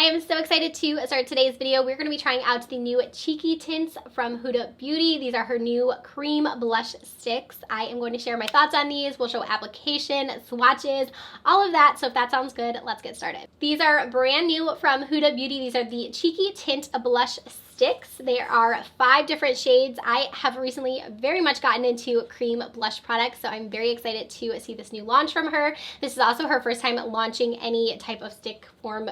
I am so excited to start today's video. We're going to be trying out the new Cheeky Tints from Huda Beauty. These are her new cream blush sticks. I am going to share my thoughts on these. We'll show application, swatches, all of that. So if that sounds good, let's get started. These are brand new from Huda Beauty. These are the Cheeky Tint blush sticks. There are 5 different shades. I have recently very much gotten into cream blush products, so I'm very excited to see this new launch from her. This is also her first time launching any type of stick form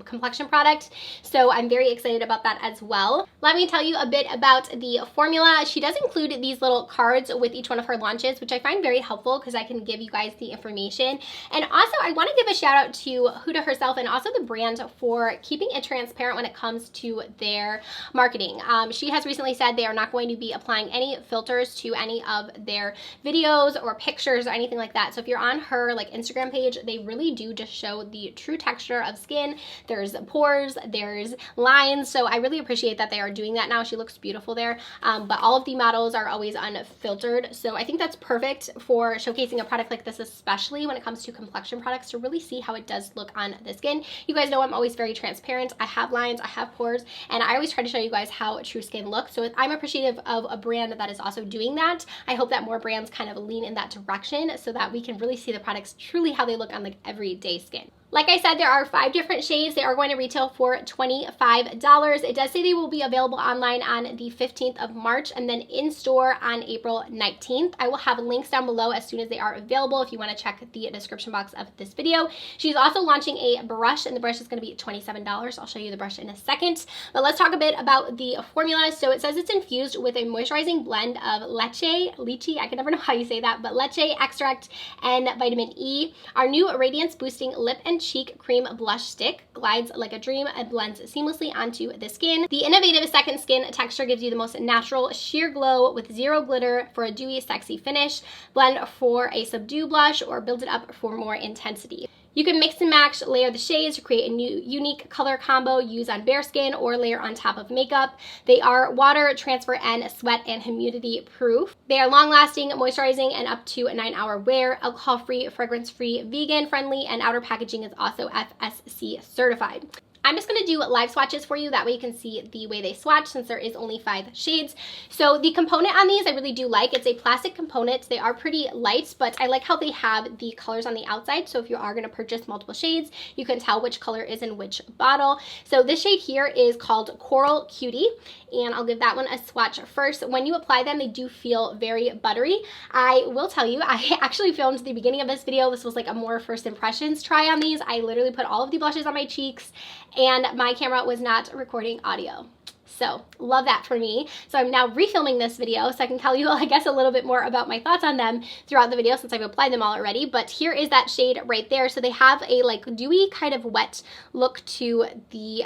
complexion product, so I'm very excited about that as well. Let me tell you a bit about the formula. She does include these little cards with each one of her launches, which I find very helpful because I can give you guys the information. And also I want to give a shout out to Huda herself and also the brand for keeping it transparent when it comes to their marketing. She has recently said they are not going to be applying any filters to any of their videos or pictures or anything like that. So if you're on her Instagram page, they really do just show the true texture of skin. There's pores, there's lines. So I really appreciate that they are doing that now. She looks beautiful there. But all of the models are always unfiltered. So I think that's perfect for showcasing a product like this, especially when it comes to complexion products, to really see how it does look on the skin. You guys know I'm always very transparent. I have lines, I have pores, and I always try to show you guys how true skin looks. So I'm appreciative of a brand that is also doing that. I hope that more brands kind of lean in that direction so that we can really see the products truly how they look on everyday skin. Like I said, there are 5 different shades. They are going to retail for $25. It does say they will be available online on the 15th of March and then in store on April 19th. I will have links down below as soon as they are available if you want to check the description box of this video. She's also launching a brush, and the brush is going to be $27. I'll show you the brush in a second. But let's talk a bit about the formula. So it says it's infused with a moisturizing blend of lychee, I can never know how you say that, but lychee extract and vitamin E. Our new radiance boosting lip and cheek cream blush stick glides like a dream and blends seamlessly onto the skin. The innovative second skin texture gives you the most natural sheer glow with zero glitter for a dewy, sexy finish. Blend for a subdue blush or build it up for more intensity. You can mix and match, layer the shades to create a new unique color combo, use on bare skin or layer on top of makeup. They are water transfer and sweat and humidity proof. They are long lasting, moisturizing, and up to a 9-hour wear, alcohol free, fragrance free, vegan friendly, and outer packaging is also FSC certified. I'm just going to do live swatches for you. That way you can see the way they swatch since there is only 5 shades. So the component on these I really do like. It's a plastic component. They are pretty light, but I like how they have the colors on the outside. So if you are going to purchase multiple shades, you can tell which color is in which bottle. So this shade here is called Coral Cutie, and I'll give that one a swatch first. When you apply them, they do feel very buttery. I will tell you, I actually filmed the beginning of this video. This was like a more first impressions try on these. I literally put all of the blushes on my cheeks, and my camera was not recording audio. So love that for me. So I'm now refilming this video so I can tell you, I guess, a little bit more about my thoughts on them throughout the video since I've applied them all already. But here is that shade right there. So they have a dewy kind of wet look to the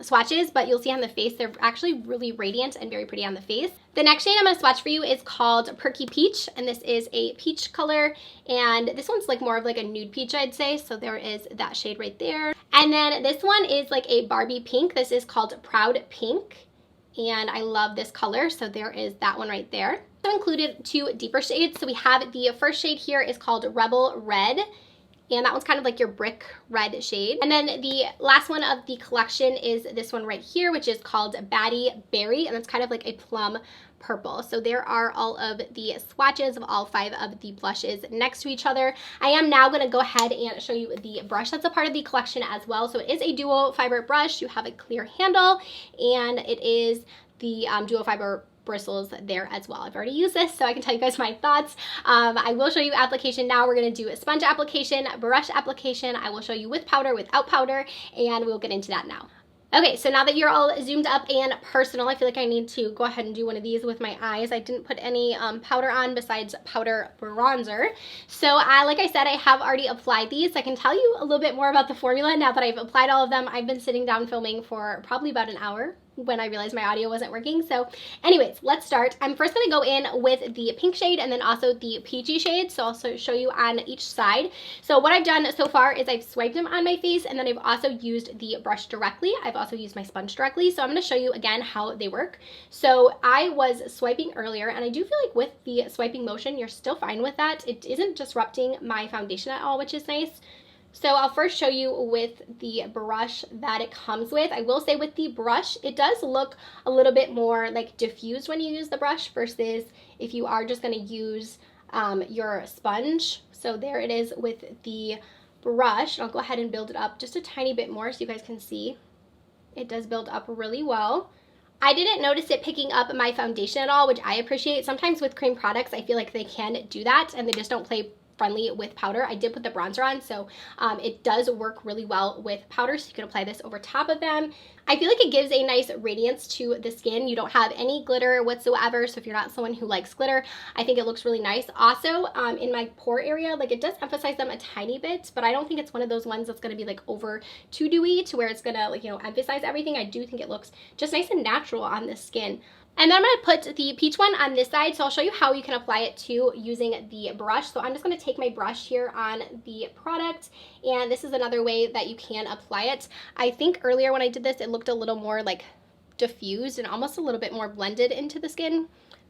swatches, but you'll see on the face, they're actually really radiant and very pretty on the face. The next shade I'm going to swatch for you is called Perky Peach, and this is a peach color, and this one's more of a nude peach, I'd say. So there is that shade right there. And then this one is a Barbie pink. This is called Proud Pink, and I love this color. So there is that one right there. So included 2 deeper shades. So we have the first shade here is called Rebel Red, and that one's kind of your brick red shade. And then the last one of the collection is this one right here, which is called Baddie Berry, and it's kind of a plum purple. So there are all of the swatches of all 5 of the blushes next to each other. I am now going to go ahead and show you the brush that's a part of the collection as well. So it is a dual fiber brush. You have a clear handle, and it is the dual fiber bristles there as well. I've already used this, so I can tell you guys my thoughts. I will show you application now. We're going to do a sponge application, brush application. I will show you with powder, without powder, and we'll get into that now. Okay, so now that you're all zoomed up and personal, I feel like I need to go ahead and do one of these with my eyes. I didn't put any powder on besides powder bronzer. So like I said, I have already applied these. I can tell you a little bit more about the formula now that I've applied all of them. I've been sitting down filming for probably about an hour when I realized my audio wasn't working. So anyways, let's start. I'm first gonna go in with the pink shade and then also the peachy shade. So I'll also show you on each side. So what I've done so far is I've swiped them on my face, and then I've also used the brush directly. I've also used my sponge directly. So I'm gonna show you again how they work. So I was swiping earlier, and I do feel like with the swiping motion, you're still fine with that. It isn't disrupting my foundation at all, which is nice. So I'll first show you with the brush that it comes with. I will say with the brush, it does look a little bit more like diffused when you use the brush versus if you are just gonna use your sponge. So there it is with the brush. I'll go ahead and build it up just a tiny bit more so you guys can see. It does build up really well. I didn't notice it picking up my foundation at all, which I appreciate. Sometimes with cream products, I feel like they can do that and they just don't play friendly with powder. I did put the bronzer on, so it does work really well with powder, so you can apply this over top of them. I feel like it gives a nice radiance to the skin. You don't have any glitter whatsoever, so if you're not someone who likes glitter, I think it looks really nice. Also, in my pore area, like it does emphasize them a tiny bit, but I don't think it's one of those ones that's gonna be like over too dewy to where it's gonna like, you know, emphasize everything. I do think it looks just nice and natural on the skin. And then I'm going to put the peach one on this side, so I'll show you how you can apply it too using the brush. So I'm just going to take my brush here on the product, and this is another way that you can apply it. I think earlier when I did this, it looked a little more like diffused and almost a little bit more blended into the skin.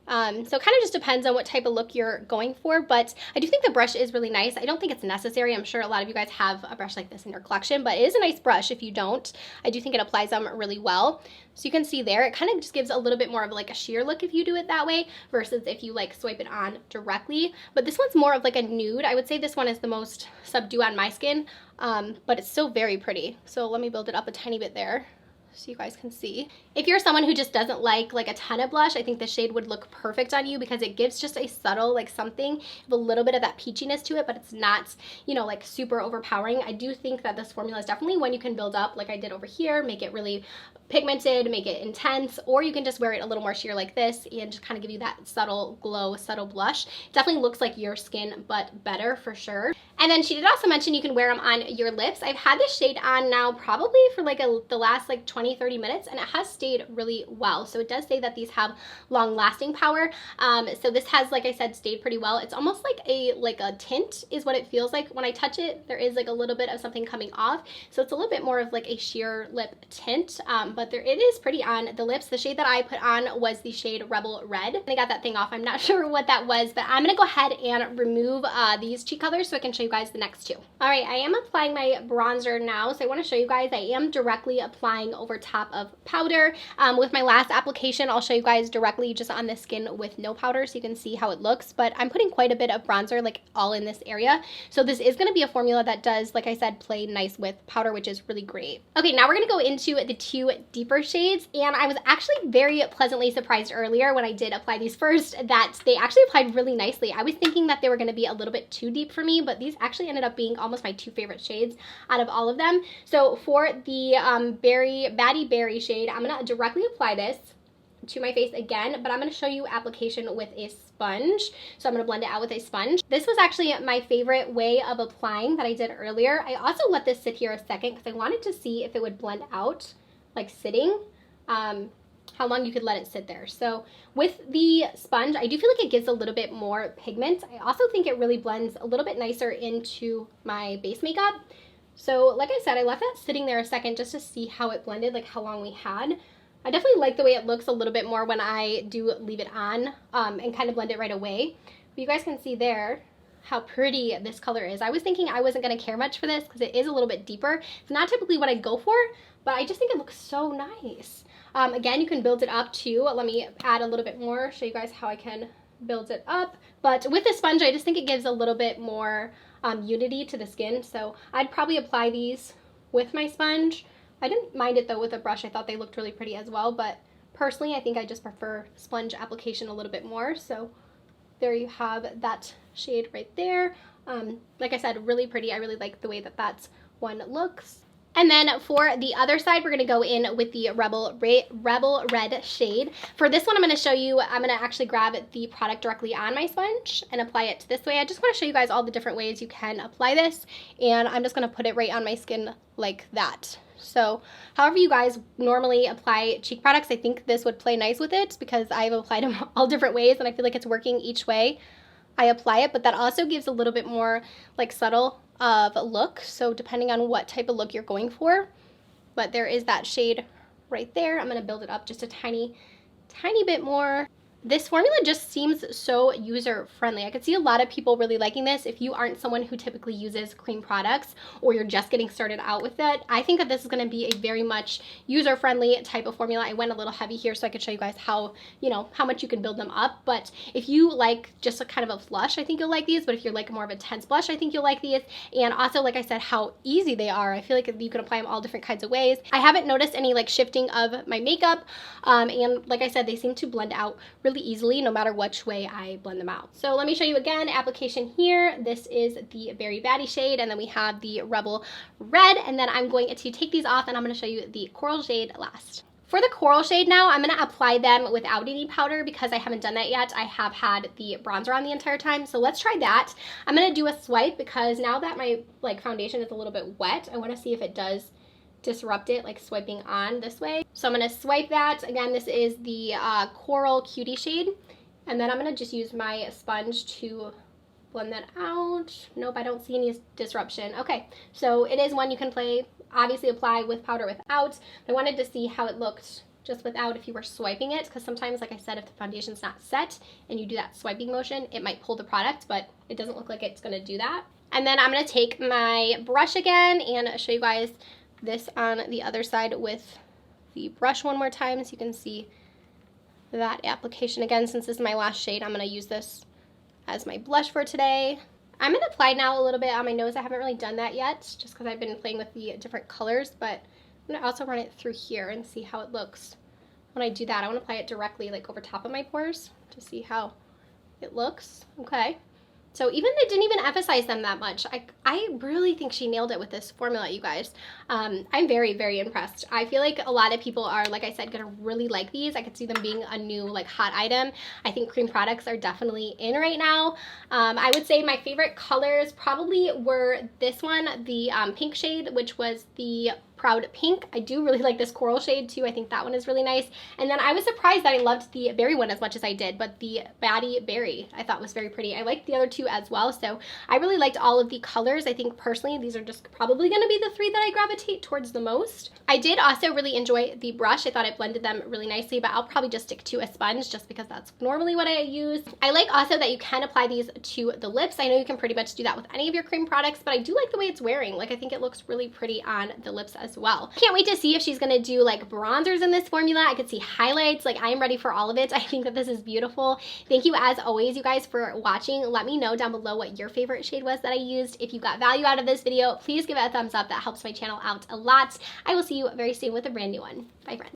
So it kind of just depends on what type of look you're going for, but I do think the brush is really nice. I don't think it's necessary. I'm sure a lot of you guys have a brush like this in your collection, but it is a nice brush if you don't. I do think it applies them really well. So you can see there, it kind of just gives a little bit more of like a sheer look if you do it that way versus if you like swipe it on directly. But this one's more of like a nude. I would say this one is the most subdued on my skin, but it's still very pretty. So let me build it up a tiny bit there so you guys can see. If you're someone who just doesn't like a ton of blush, I think the shade would look perfect on you because it gives just a subtle like something, a little bit of that peachiness to it, but it's not, you know, like super overpowering. I do think that this formula is definitely one you can build up like I did over here, make it really pigmented, make it intense, or you can just wear it a little more sheer like this and just kind of give you that subtle glow, subtle blush. It definitely looks like your skin, but better for sure. And then she did also mention you can wear them on your lips. I've had this shade on now probably for like the last like 20-30 minutes, and it has stayed really well. So it does say that these have long lasting power. So this has, like I said, stayed pretty well. It's almost like a tint is what it feels like when I touch it. There is like a little bit of something coming off. So it's a little bit more of like a sheer lip tint, but it is pretty on the lips. The shade that I put on was the shade Rebel Red. I got that thing off. I'm not sure what that was, but I'm gonna go ahead and remove these cheek colors so I can show you guys the next two. All right, I am applying my bronzer now, so I want to show you guys I am directly applying over top of powder. With my last application, I'll show you guys directly just on the skin with no powder so you can see how it looks, but I'm putting quite a bit of bronzer like all in this area. So this is going to be a formula that does, like I said, play nice with powder, which is really great. Okay, now we're going to go into the two deeper shades, and I was actually very pleasantly surprised earlier when I did apply these first that they actually applied really nicely. I was thinking that they were going to be a little bit too deep for me, but these actually ended up being almost my two favorite shades out of all of them. So for the Baddie Berry shade, I'm going to directly apply this to my face again, but I'm going to show you application with a sponge. So I'm going to blend it out with a sponge. This was actually my favorite way of applying that I did earlier. I also let this sit here a second because I wanted to see if it would blend out like sitting, how long you could let it sit there. So with the sponge, I do feel like it gives a little bit more pigment. I also think it really blends a little bit nicer into my base makeup. So like I said, I left that sitting there a second just to see how it blended, like how long we had. I definitely like the way it looks a little bit more when I do leave it on and kind of blend it right away. But you guys can see there how pretty this color is. I was thinking I wasn't going to care much for this because it is a little bit deeper. It's not typically what I go for, but I just think it looks so nice. Again, you can build it up too. Let me add a little bit more, show you guys how I can build it up. But with the sponge, I just think it gives a little bit more unity to the skin. So I'd probably apply these with my sponge. I didn't mind it though with a brush. I thought they looked really pretty as well, but personally I think I just prefer sponge application a little bit more. So there you have that shade right there. Like I said, really pretty. I really like the way that that one looks. And then for the other side, we're going to go in with the Rebel Red shade. For this one, I'm going to show you, I'm going to actually grab the product directly on my sponge and apply it this way. I just want to show you guys all the different ways you can apply this, and I'm just going to put it right on my skin like that. So however you guys normally apply cheek products, I think this would play nice with it because I've applied them all different ways and I feel like it's working each way I apply it, but that also gives a little bit more like subtle of a look, so depending on what type of look you're going for. But there is that shade right there. I'm going to build it up just a tiny bit more. This formula just seems so user-friendly. I could see a lot of people really liking this. If you aren't someone who typically uses cream products or you're just getting started out with it, I think that this is going to be a very much user-friendly type of formula. I went a little heavy here so I could show you guys how, you know, how much you can build them up. But if you like just a kind of a flush, I think you'll like these. But if you're like more of a intense blush, I think you'll like these. And also, like I said, how easy they are. I feel like you can apply them all different kinds of ways. I haven't noticed any like shifting of my makeup. And like I said, they seem to blend out really easily no matter which way I blend them out. So let me show you again, application here. This is the Berry Baddie shade, and then we have the Rebel Red, and then I'm going to take these off and I'm going to show you the Coral shade last. For the Coral shade now, I'm going to apply them without any powder because I haven't done that yet. I have had the bronzer on the entire time, so let's try that. I'm going to do a swipe because now that my foundation is a little bit wet, I want to see if it does disrupt it, like swiping on this way. So I'm going to swipe that. Again, this is the Coral Cutie shade. And then I'm going to just use my sponge to blend that out. Nope, I don't see any disruption. Okay, so it is one you can obviously apply with powder, without. I wanted to see how it looked just without if you were swiping it, because sometimes, like I said, if the foundation's not set and you do that swiping motion, it might pull the product, but it doesn't look like it's going to do that. And then I'm going to take my brush again and show you guys this on the other side with the brush one more time so you can see that application again. Since this is my last shade, I'm going to use this as my blush for today. I'm going to apply now a little bit on my nose. I haven't really done that yet just because I've been playing with the different colors, but I'm going to also run it through here and see how it looks. When I do that, I want to apply it directly like over top of my pores to see how it looks. Okay. So even they didn't even emphasize them that much. I really think she nailed it with this formula, you guys. I'm very, very impressed. I feel like a lot of people are, like I said, gonna really like these. I could see them being a new like hot item. I think cream products are definitely in right now. I would say my favorite colors probably were this one, the pink shade, which was the Proud Pink. I do really like this Coral shade too. I think that one is really nice. And then I was surprised that I loved the berry one as much as I did, but the Baddie Berry I thought was very pretty. I liked the other two as well, so I really liked all of the colors. I think personally these are just probably going to be the three that I gravitate towards the most. I did also really enjoy the brush. I thought it blended them really nicely, but I'll probably just stick to a sponge just because that's normally what I use. I like also that you can apply these to the lips. I know you can pretty much do that with any of your cream products, but I do like the way it's wearing. Like, I think it looks really pretty on the lips as well. Can't wait to see if she's gonna do like bronzers in this formula. I could see highlights. Like, I am ready for all of it. I think that this is beautiful. Thank you as always, you guys, for watching. Let me know down below what your favorite shade was that I used. If you got value out of this video, please give it a thumbs up. That helps my channel out a lot. I will see you very soon with a brand new one. Bye, friends.